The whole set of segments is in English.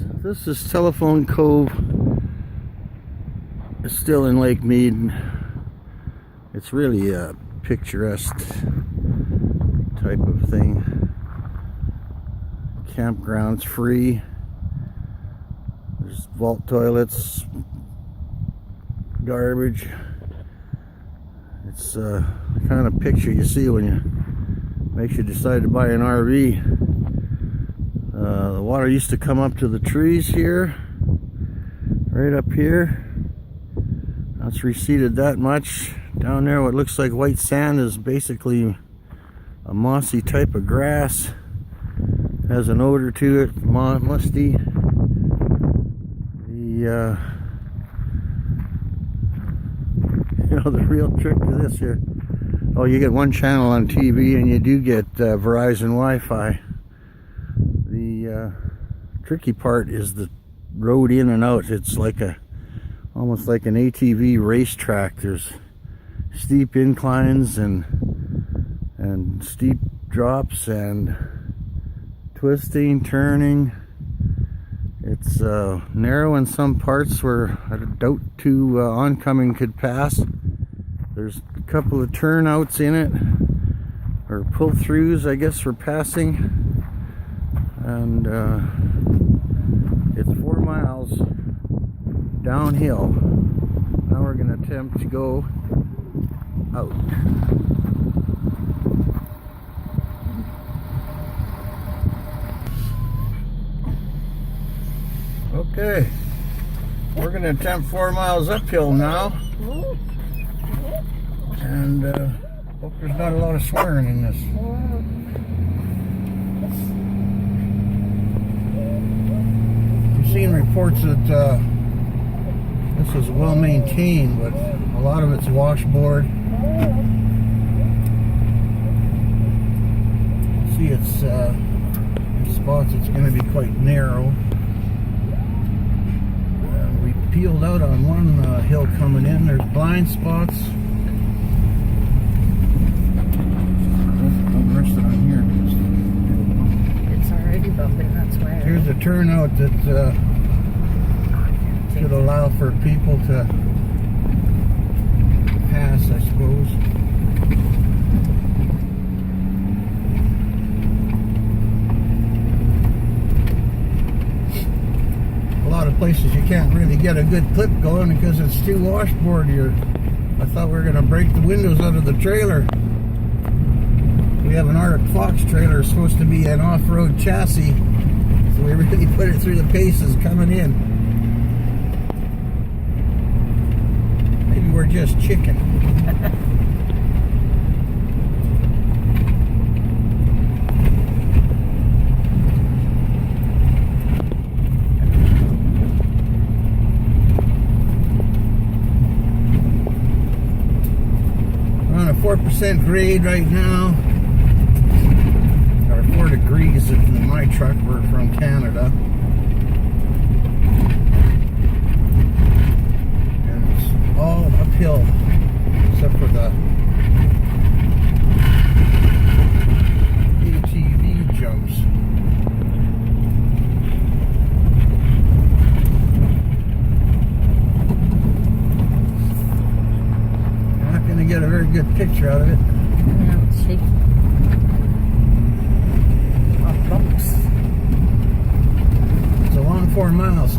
This is Telephone Cove. It's still in Lake Mead. It's really a picturesque type of thing. Campground's free. There's vault toilets, garbage. It's the kind of picture you see when you makes you decide to buy an RV. The water used to come up to the trees here, right up here. Now it's receded that much. Down there, what looks like white sand is basically a mossy type of grass. It has an odor to it, musty. The real trick to this here. Oh, you get one channel on TV and you do get Verizon Wi-Fi. The tricky part is the road in and out. It's like almost like an ATV racetrack. There's steep inclines and steep drops and twisting, turning. It's narrow in some parts where I doubt two oncoming could pass. There's a couple of turnouts in it, or pull-throughs, I guess, for passing. And it's 4 miles downhill. Now we're going to attempt to go out. Okay, we're going to attempt 4 miles uphill now. And hope there's not a lot of swearing in this. I've seen reports that this is well maintained, but a lot of it's washboard. See, it's in spots it's going to be quite narrow. We peeled out on one hill coming in. There's blind spots. It's already bumping, that's why. Here's a turnout that should allow for people to pass, I suppose. A lot of places you can't really get a good clip going because it's too washboard here. I thought we were going to break the windows out of the trailer. We have an Arctic Fox trailer, it's supposed to be an off-road chassis, so we really put it through the paces coming in. Maybe we're just chicken. We're on a 4% grade right now. 4 degrees in my truck. We're from Canada, and it's all uphill except for the ATV jumps. I'm not going to get a very good picture out of it. No, it's shaky. It's a long 4 miles.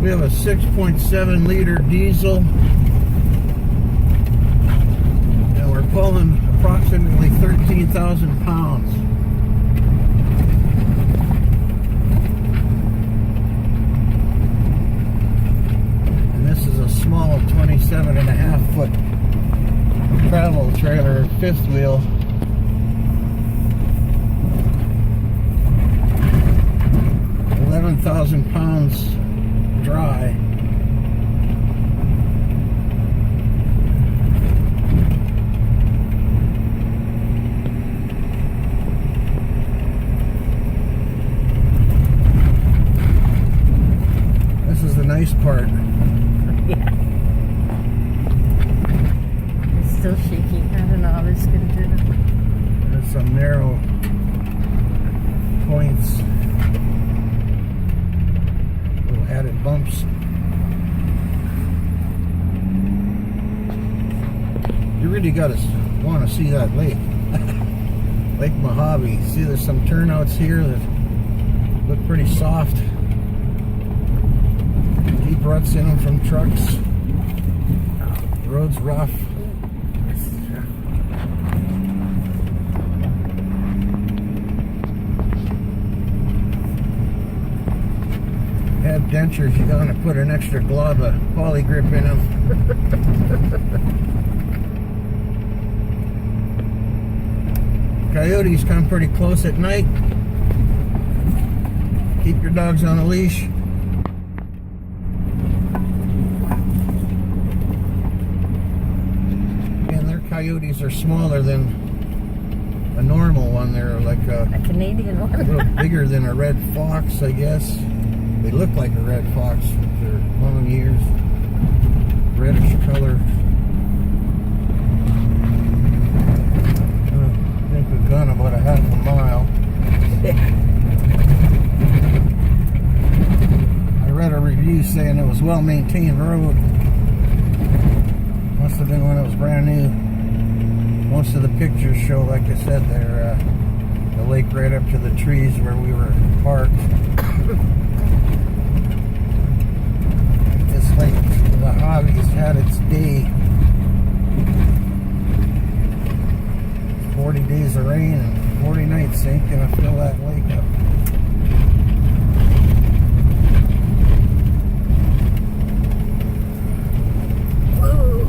We have a 6.7 liter diesel, and we're pulling approximately 13,000 pounds. Small 27.5-foot travel trailer, fifth wheel. 11,000 pounds dry. This is the nice part. Yeah. really want to see that lake. Lake Mojave. See, there's some turnouts here that look pretty soft. Deep ruts in them from trucks. The road's rough. Have dentures, you're going to put an extra glob of poly grip in them. Coyotes come pretty close at night. Keep your dogs on a leash. And their coyotes are smaller than a normal one. They're like A Canadian a one. little bigger than a red fox, I guess. They look like a red fox with their long ears, reddish color. I think we've gone about a half a mile. I read a review saying it was a well-maintained road. Must have been when it was brand new. Most of the pictures show, like I said, the lake right up to the trees where we were parked. This lake, the hobby's had its day. 40 days of rain and 40 nights ain't gonna fill that lake up. Whoa.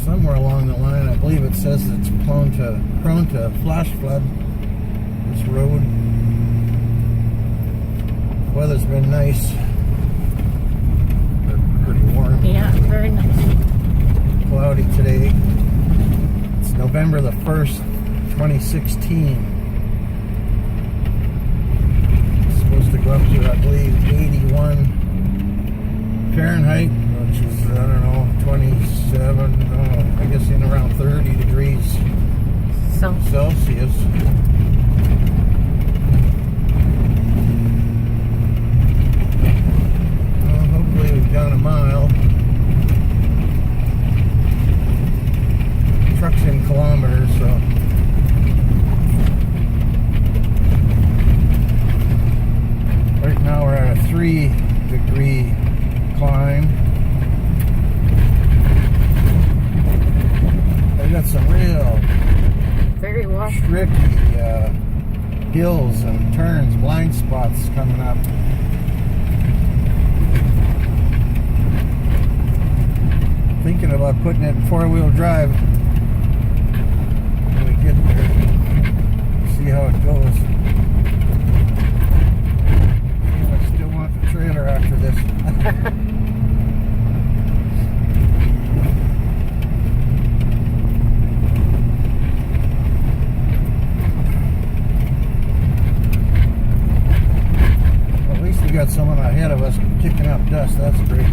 Somewhere along the line, I believe it says it's prone to flash flood. This road. Weather's been nice. Pretty warm. Yeah, very nice. Cloudy today. It's November the 1st, 2016. It's supposed to go up to, I believe, 81 Fahrenheit, which is, I don't know, 27, I guess in around 30 degrees Celsius. Hopefully we've gone a mile. Trucks in kilometers, so right now we're at a 3-degree climb. They got some real Very well. tricky hills and turns, blind spots coming up. Thinking about putting it in 4-wheel drive when we get there. See how it goes. I still want the trailer after this. Well, at least we got someone ahead of us kicking up dust. That's great.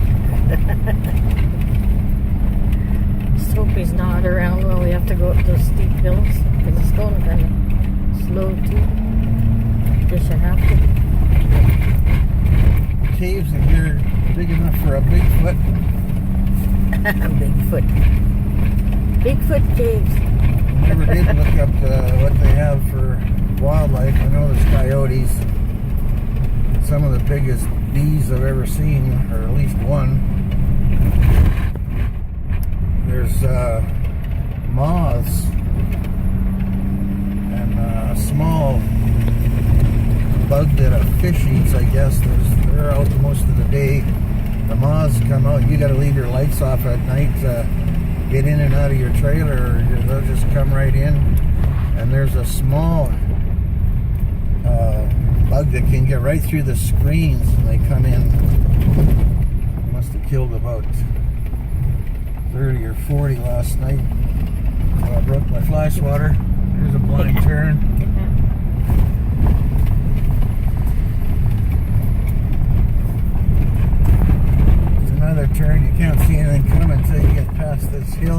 Just hope he's not around while we have to go up those steep hills, because it's going kind of slow too. Guess you have to. Caves in here big enough for a Bigfoot. Bigfoot caves. Never did look up what they have for wildlife. I know there's coyotes. Some of the biggest bees I've ever seen, or at least one. There's moths and a small bug that a fish eats, I guess. They're out most of the day. The moths come out. You got to leave your lights off at night to get in and out of your trailer, or they'll just come right in. And there's a small bug that can get right through the screens, and they come in. Must have killed about 30 or 40 last night. So I broke my fly swatter. Here's a blind turn. There's another turn. You can't see anything coming until you get past this hill.